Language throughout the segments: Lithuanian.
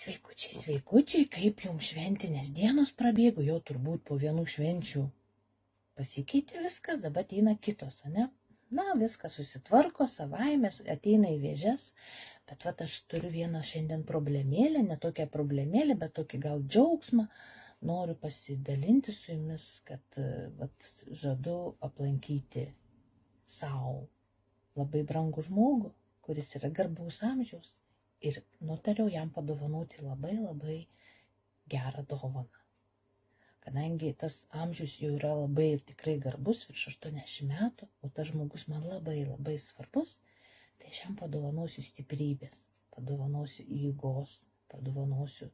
Sveikučiai, sveikučiai, kaip jums šventinės dienos prabėgo, jau turbūt po vienų švenčių pasikeitė viskas, dabar ateina kitos, ne? Na, viskas susitvarko, savaime ateina į vėžes, bet vat aš turiu vieną šiandien problemėlę, ne tokią problemėlę, bet tokį gal džiaugsmą. Noriu pasidalinti su jumis, kad vat, žadu aplankyti savo labai brangų žmogų, kuris yra garbaus amžiaus. Ir nutariau jam padovanoti labai gerą dovaną. Kadangi tas amžius jau yra labai ir tikrai garbus, virš 80 metų, o tas žmogus man labai svarbus, tai aš jam padovanosiu stiprybės, padovanosiu jėgos, padovanosiu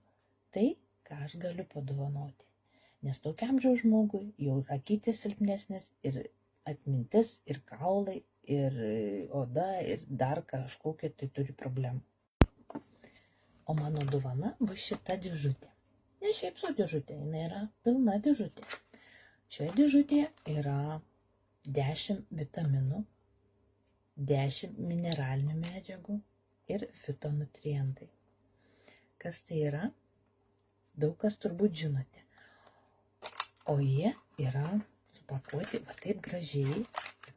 tai, ką aš galiu padovanoti. Nes tokiam amžiaus žmogui jau akytės silpnesnės ir atmintis, ir kaulai, ir oda, ir dar kažkokie tai turi problemų. O mano dovana bus šita dėžutė. Ne šiaip su dėžutė, jinai yra pilna dėžutė. Šioje dėžutėje yra 10 vitaminų, 10 mineralinių medžiagų ir fitonutrientai. Kas tai yra? Daug kas turbūt žinote. O jie yra supakuoti va taip gražiai.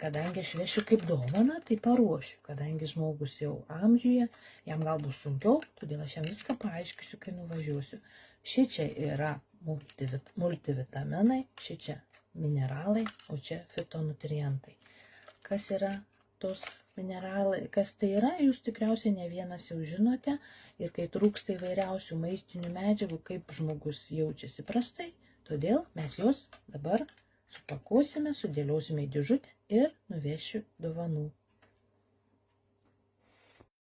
Kadangi aš vešiu kaip dovaną, tai paruošiu. Kadangi žmogus jau amžiuje, jam gal bus sunkiau, todėl aš jam viską paaiškisiu, kai nuvažiuosiu. Šičia yra multivitaminai, šičia mineralai, o čia fitonutrientai. Kas yra tos mineralai, kas tai yra, jūs tikriausiai ne vienas jau žinote. Ir kai trūksta įvairiausių maistinių medžiagų, kaip žmogus jaučiasi prastai, todėl mes juos dabar supakuosime, sudėliosime į dėžutę ir nuvešiu dovanų.